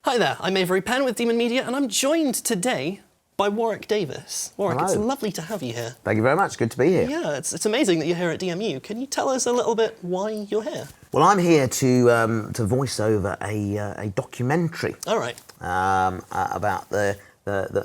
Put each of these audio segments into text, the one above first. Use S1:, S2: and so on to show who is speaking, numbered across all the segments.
S1: Hi there, I'm Avery Penn with Demon Media, and I'm joined today by Warwick Davis. Warwick,
S2: Hello.
S1: It's lovely to have you here.
S2: Thank you very much. Good to be here.
S1: Yeah, it's amazing that you're here at DMU. Can you tell us a little bit why you're here?
S2: Well, I'm here to voice over a documentary.
S1: All right.
S2: About the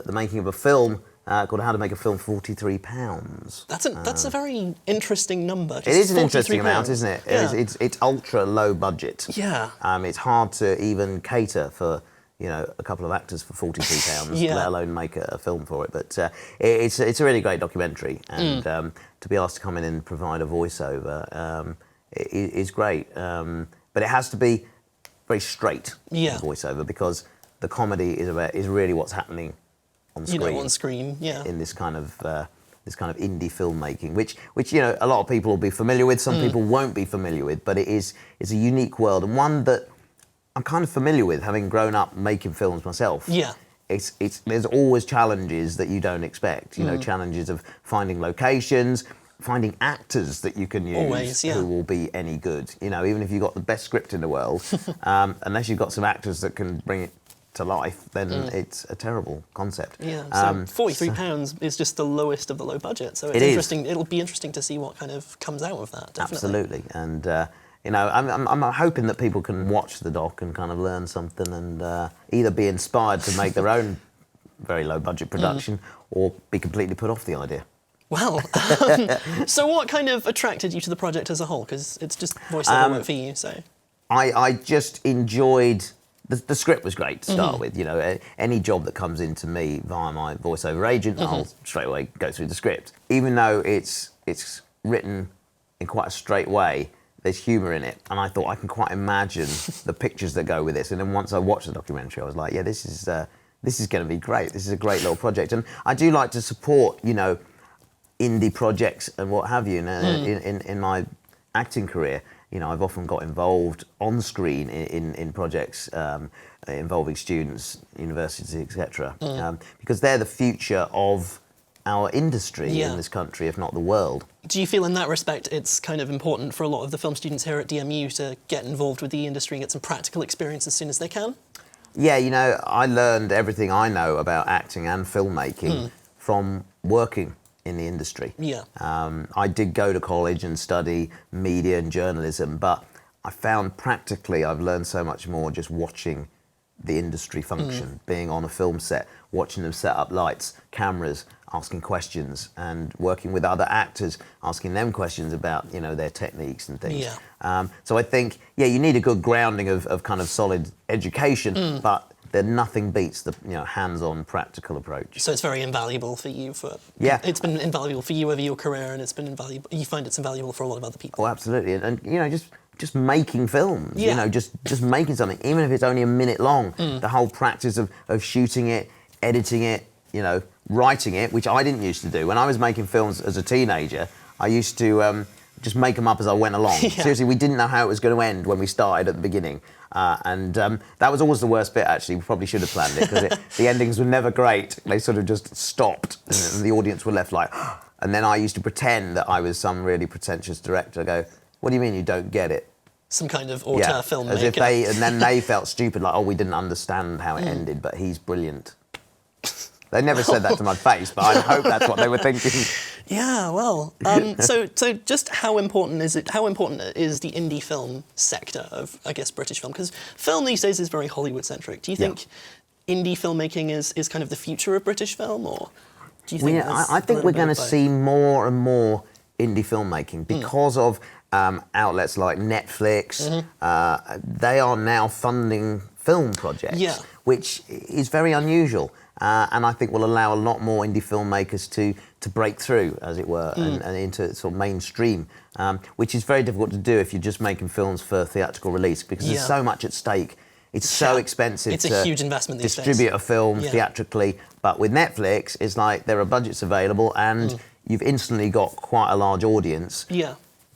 S2: making of a film called "How to Make a Film for £43."
S1: That's a very interesting number.
S2: It is an interesting
S1: £43.
S2: amount, isn't it?
S1: Yeah.
S2: It's ultra low budget.
S1: Yeah.
S2: It's hard to even cater for a couple of actors for £43,
S1: Yeah.
S2: let alone make a film for it. But it's a really great documentary, and to be asked to come in and provide a voiceover is great. But it has to be very straight voiceover, because the comedy is really what's happening on screen.
S1: On screen, yeah.
S2: In this kind of indie filmmaking, which a lot of people will be familiar with. Some people won't be familiar with, but it's a unique world, and one that I'm kind of familiar with, having grown up making films myself.
S1: Yeah.
S2: There's always challenges that you don't expect. Challenges of finding locations, finding actors that you can use
S1: Always, yeah.
S2: who will be any good. Even if you've got the best script in the world, unless you've got some actors that can bring it to life, then it's a terrible concept.
S1: Yeah, so £43 is just the lowest of the low budget, so it's interesting. It'll be interesting to see what kind of comes out of that, definitely.
S2: Absolutely, and I'm hoping that people can watch the doc and kind of learn something, and either be inspired to make their own very low budget production, or be completely put off the idea.
S1: Well, so what kind of attracted you to the project as a whole? Because it's just voiceover work for you, so.
S2: I just enjoyed. The script was great to start with. Any job that comes into me via my voiceover agent, I'll straight away go through the script. Even though it's written in quite a straight way, there's humour in it, and I thought I can quite imagine the pictures that go with this. And then once I watched the documentary, I was like, yeah, this is going to be great. This is a great little project, and I do like to support indie projects and what have you. In my acting career, I've often got involved on screen in projects involving students, universities, etc. Because they're the future of our industry in this country, if not the world.
S1: Do you feel in that respect it's kind of important for a lot of the film students here at DMU to get involved with the industry and get some practical experience as soon as they can?
S2: Yeah, I learned everything I know about acting and filmmaking from working in the industry.
S1: Yeah.
S2: I did go to college and study media and journalism, but I found practically I've learned so much more just watching the industry function, being on a film set, watching them set up lights, cameras, asking questions, and working with other actors, asking them questions about their techniques and things.
S1: Yeah.
S2: So I think, you need a good grounding of kind of solid education, but nothing beats the hands-on practical approach.
S1: So it's very invaluable for you. It's been invaluable for you over your career, and it's been invaluable. You find it's invaluable for a lot of other people.
S2: Oh, absolutely, and just making films.
S1: Yeah.
S2: Just making something, even if it's only a minute long. The whole practice of shooting it, editing it, writing it, which I didn't used to do. When I was making films as a teenager, I used to just make them up as I went along. Seriously, we didn't know how it was going to end when we started at the beginning. And that was always the worst bit, actually. We probably should have planned it, because the endings were never great. They sort of just stopped, and the audience were left like... And then I used to pretend that I was some really pretentious director. I go, what do you mean you don't get it?
S1: Some kind of auteur filmmaker.
S2: As if and then they felt stupid, like, oh, we didn't understand how it ended, but he's brilliant. They never said that to my face, but I hope that's what they were thinking.
S1: Yeah, well, so just how important is it? How important is the indie film sector of, I guess, British film? Because film these days is very Hollywood-centric. Do you think indie filmmaking is kind of the future of British film, or do you think?
S2: I think we're going to see more and more indie filmmaking because of outlets like Netflix. They are now funding film projects, which is very unusual. And I think will allow a lot more indie filmmakers to break through, as it were, and into sort of mainstream, which is very difficult to do if you're just making films for theatrical release, because there's so much at stake. It's so expensive
S1: to
S2: a
S1: huge investment these days.
S2: Distribute a film theatrically. But with Netflix, it's like there are budgets available, and you've instantly got quite a large audience.
S1: Yeah.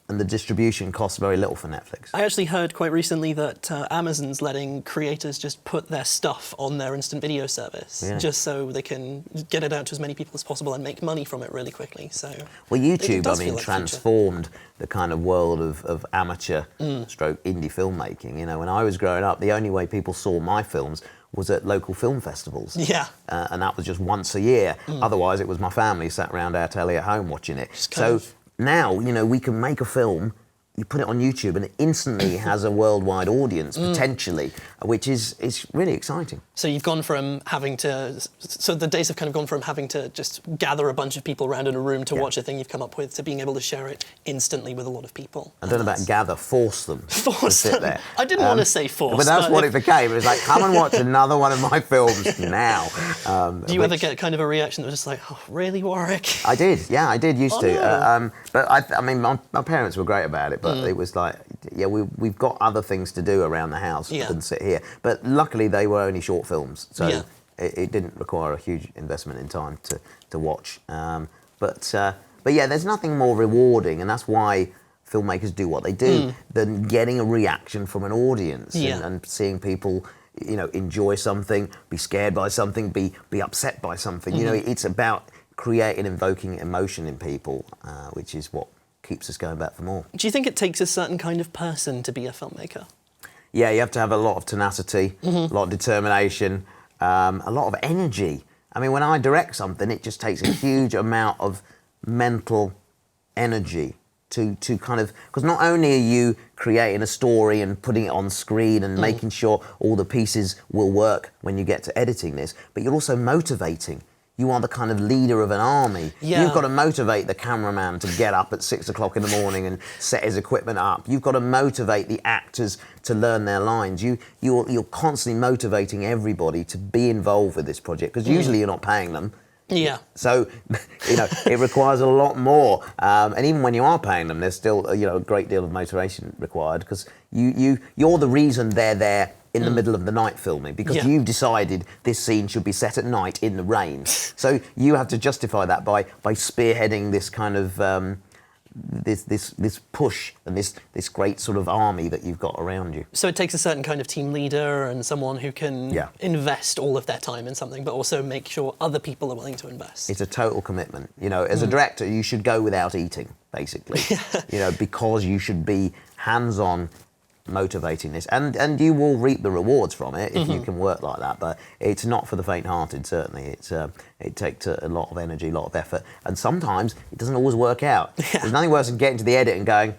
S2: And the distribution costs very little for Netflix.
S1: I actually heard quite recently that Amazon's letting creators just put their stuff on their instant video service, just so they can get it out to as many people as possible and make money from it really quickly. So,
S2: well, YouTube, transformed the kind of world of amateur stroke indie filmmaking. When I was growing up, the only way people saw my films was at local film festivals.
S1: Yeah.
S2: And that was just once a year. Otherwise, it was my family sat around our telly at home watching it.
S1: So
S2: now, you know, we can make a film, you put it on YouTube, and it instantly has a worldwide audience, potentially, which is really exciting.
S1: So you've gone from having to... So the days have kind of gone from having to just gather a bunch of people around in a room to watch a thing you've come up with to being able to share it instantly with a lot of people.
S2: I don't know about gather, force them to sit there.
S1: I didn't want to say force.
S2: But that's what it became. It was like, come and watch another one of my films now.
S1: Do you ever get kind of a reaction that was just like, oh, really, Warwick?
S2: I did, yeah, I did used to.
S1: No.
S2: But I mean, my parents were great about it, but it was like, yeah, we've got other things to do around the house than sit here. But luckily, they were only short films, so it didn't require a huge investment in time to watch. But yeah, there's nothing more rewarding, and that's why filmmakers do what they do, than getting a reaction from an audience and seeing people, you know, enjoy something, be scared by something, be upset by something. You know, it's about creating, invoking emotion in people, which is what keeps us going back for more.
S1: Do you think it takes a certain kind of person to be a filmmaker?
S2: Yeah, you have to have a lot of tenacity, a lot of determination, a lot of energy. I mean, when I direct something, it just takes a huge amount of mental energy to kind of... Because not only are you creating a story and putting it on screen and making sure all the pieces will work when you get to editing this, but you're also motivating. You are the kind of leader of an army.
S1: Yeah.
S2: You've got to motivate the cameraman to get up at 6 o'clock in the morning and set his equipment up. You've got to motivate the actors to learn their lines. You're constantly motivating everybody to be involved with this project, because usually you're not paying them.
S1: Yeah.
S2: So, you know, it requires a lot more. And even when you are paying them, there's still, you know, a great deal of motivation required, because you're the reason they're there in the middle of the night filming, because you've decided this scene should be set at night in the rain. So you have to justify that by spearheading this kind of this push and this great sort of army that you've got around you.
S1: So it takes a certain kind of team leader and someone who can invest all of their time in something, but also make sure other people are willing to invest.
S2: It's a total commitment. You know, as a director, you should go without eating, basically. You know, because you should be hands-on, motivating this, and you will reap the rewards from it if you can work like that, but it's not for the faint-hearted, certainly. It takes a lot of energy, a lot of effort, and sometimes it doesn't always work out. There's nothing worse than getting to the edit and going,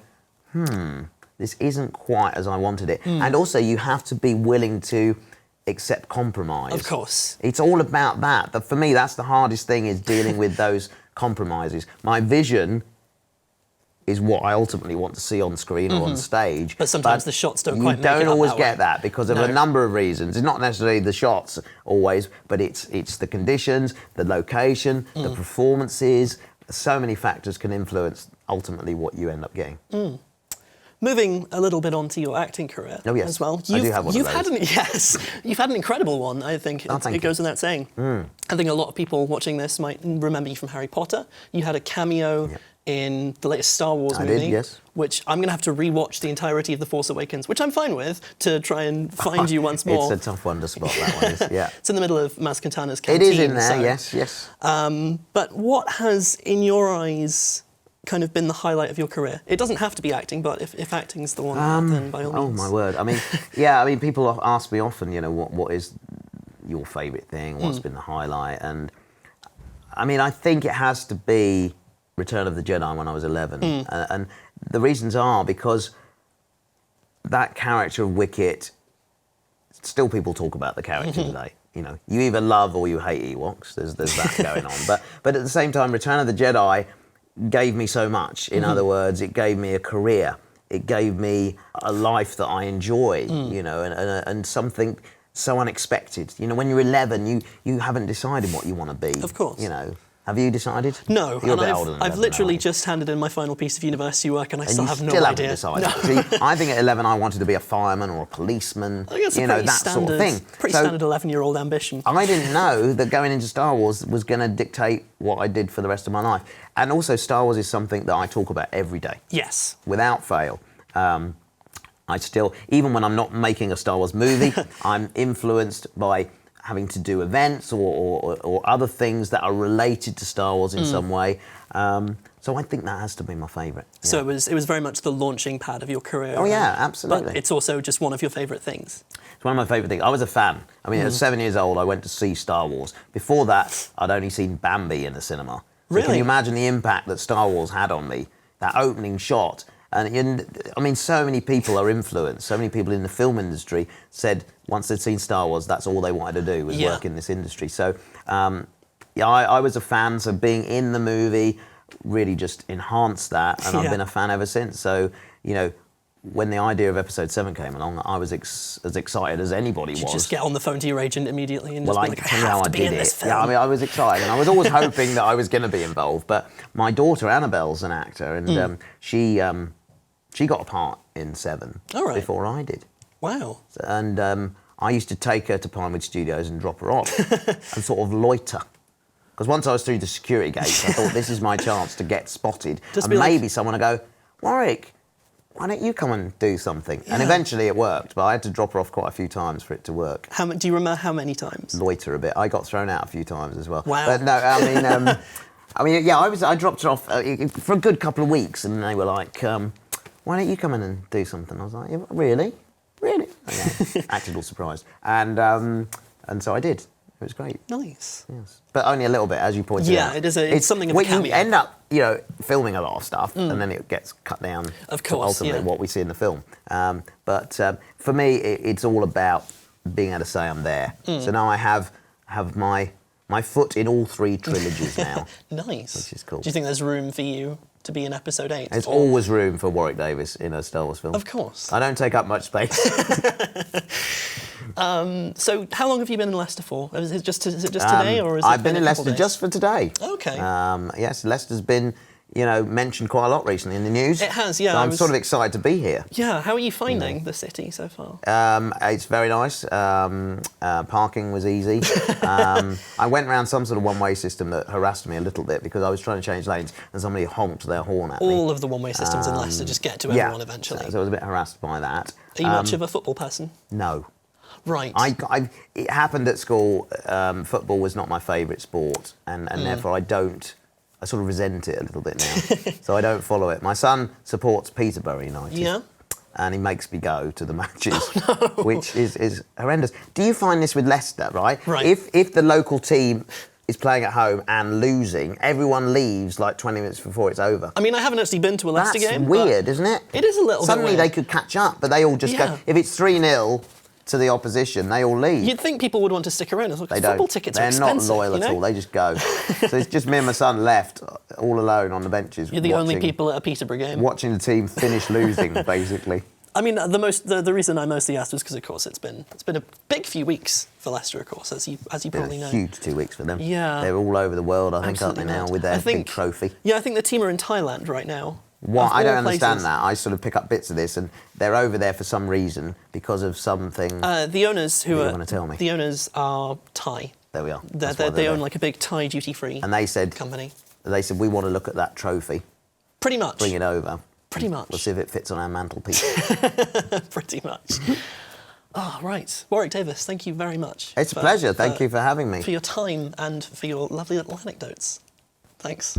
S2: this isn't quite as I wanted it. And also you have to be willing to accept compromise.
S1: Of course.
S2: It's all about that. But for me, that's the hardest thing, is dealing with those compromises. My vision is what I ultimately want to see on screen or on stage.
S1: But sometimes the shots don't quite make it up.
S2: You don't always
S1: that
S2: get
S1: way.
S2: that because of a number of reasons. It's not necessarily the shots always, but it's the conditions, the location, the performances. So many factors can influence ultimately what you end up getting.
S1: Moving a little bit onto your acting career as well.
S2: I do have one of those.
S1: You've had an incredible one, I think. It goes without saying. I think a lot of people watching this might remember you from Harry Potter. You had a cameo in the latest Star Wars movie.
S2: I did, yes.
S1: Which I'm going to have to rewatch the entirety of The Force Awakens, which I'm fine with, to try and find you once more.
S2: It's a tough one to spot, that one is, yeah.
S1: It's in the middle of Maz Kanata's canteen.
S2: It is in there, yes.
S1: But what has, in your eyes, kind of been the highlight of your career? It doesn't have to be acting, but if acting's the one, then by all means.
S2: Oh, my word. I mean, people ask me often, you know, what is your favourite thing? What's been the highlight? And, I mean, I think it has to be Return of the Jedi when I was 11. And the reasons are because that character of Wicket, still people talk about the character today. You know, you either love or you hate Ewoks. There's that going on. But at the same time, Return of the Jedi gave me so much. In other words, it gave me a career. It gave me a life that I enjoy, you know, and something so unexpected. You know, when you're 11, you haven't decided what you want to be.
S1: Of course.
S2: You know. Have you decided?
S1: No,
S2: You're
S1: and
S2: a bit older than
S1: I've
S2: 11
S1: literally
S2: now.
S1: just handed in my final piece of university work and I still have no
S2: still
S1: idea.
S2: Haven't decided. See, I think at 11 I wanted to be a fireman or a policeman,
S1: I think that's
S2: you know, that sort of thing.
S1: Pretty standard 11-year-old ambition.
S2: I didn't know that going into Star Wars was going to dictate what I did for the rest of my life. And also Star Wars is something that I talk about every day.
S1: Yes.
S2: Without fail. I still, even when I'm not making a Star Wars movie, I'm influenced by having to do events or other things that are related to Star Wars in some way. So I think that has to be my favourite. Yeah.
S1: So it was very much the launching pad of your career.
S2: Oh yeah, absolutely.
S1: But it's also just one of your favourite things.
S2: It's one of my favourite things. I was a fan. I mean, at 7 years old, I went to see Star Wars. Before that, I'd only seen Bambi in the cinema. So
S1: Really?
S2: can you imagine the impact that Star Wars had on me? That opening shot. And I mean, so many people are influenced. So many people in the film industry said once they'd seen Star Wars, that's all they wanted to do was work in this industry. So, yeah, I was a fan. So being in the movie really just enhanced that, and I've been a fan ever since. So, you know, when the idea of Episode 7 came along, I was as excited as anybody was.
S1: Did you just get on the phone to your agent immediately and just be like, I
S2: tell you how
S1: have
S2: I
S1: to be
S2: did
S1: in
S2: it.
S1: this film?
S2: Yeah, I mean, I was excited, and I was always hoping that I was going to be involved. But my daughter Annabelle's an actor, and she got a part in 7 before I did.
S1: Wow.
S2: And I used to take her to Pinewood Studios and drop her off and sort of loiter. Because once I was through the security gates, I thought, this is my chance to get spotted.
S1: Just
S2: and maybe someone would go, Warwick, why don't you come and do something? Yeah. And eventually it worked, but I had to drop her off quite a few times for it to work.
S1: Do you remember how many times?
S2: Loiter a bit. I got thrown out a few times as well.
S1: Wow.
S2: But no, I mean, yeah, I dropped her off for a good couple of weeks, and they were like, why don't you come in and do something? I was like, yeah, really? Really? Okay. Acted all surprised. And so I did. It was great.
S1: Nice.
S2: Yes. But only a little bit, as you pointed out.
S1: Yeah, it's something of a cameo.
S2: You end up, you know, filming a lot of stuff, and then it gets cut down
S1: of
S2: to
S1: course,
S2: ultimately what we see in the film. But for me, it's all about being able to say I'm there. So now I have my foot in all 3 trilogies now.
S1: Nice.
S2: Which is cool.
S1: Do you think there's room for you to be in Episode 8?
S2: There's always room for Warwick Davis in a Star Wars film.
S1: Of course.
S2: I don't take up much space.
S1: So how long have you been in Leicester for? Is it just today, or is it
S2: I've been in Leicester just for today.
S1: Okay.
S2: Yes, Leicester's been, you know, mentioned quite a lot recently in the news.
S1: It has, yeah.
S2: So I'm sort of excited to be here.
S1: Yeah, how are you finding the city so far?
S2: It's very nice. Parking was easy. I went around some sort of one-way system that harassed me a little bit because I was trying to change lanes and somebody honked their horn at me.
S1: All of the one-way systems in Leicester just get to everyone eventually.
S2: So I was a bit harassed by that.
S1: Are you much of a football person?
S2: No.
S1: Right.
S2: It happened at school. Football was not my favourite sport, and therefore I sort of resent it a little bit now. So I don't follow it. My son supports Peterborough United.
S1: Yeah.
S2: And he makes me go to the matches, which is horrendous. Do you find this with Leicester, right?
S1: Right.
S2: If the local team is playing at home and losing, everyone leaves like 20 minutes before it's over.
S1: I mean, I haven't actually been to a Leicester game.
S2: That's weird, isn't it?
S1: It is a little
S2: Suddenly
S1: bit weird.
S2: they could catch up, but they all just go. If it's 3-0 to the opposition, they all leave.
S1: You'd think people would want to stick around. It's like,
S2: They
S1: football
S2: don't.
S1: tickets
S2: They're
S1: are expensive.
S2: not loyal at all. They just go. So it's just me and my son left all alone on the benches.
S1: You're the only people at a Peterborough game.
S2: Watching the team finish losing, basically.
S1: I mean, the reason I mostly asked was because, of course, it's been a big few weeks for Leicester, of course, as you probably know.
S2: Huge 2 weeks for them.
S1: Yeah.
S2: They're all over the world, I think,
S1: Absolutely
S2: aren't they now,
S1: mad.
S2: with their big trophy.
S1: Yeah, I think the team are in Thailand right now.
S2: Well, I don't understand that. I sort of pick up bits of this, and they're over there for some reason because of something.
S1: The owners
S2: you want to tell me?
S1: The owners are Thai.
S2: There we are.
S1: They own like a big Thai duty-free
S2: and they said
S1: company.
S2: They said, we want to look at that trophy.
S1: Pretty much.
S2: Bring it over.
S1: Pretty much.
S2: We'll see if it fits on our mantelpiece.
S1: Pretty much. Oh, right. Warwick Davis, thank you very much.
S2: It's a pleasure. Thank you for having me.
S1: For your time and for your lovely little anecdotes. Thanks.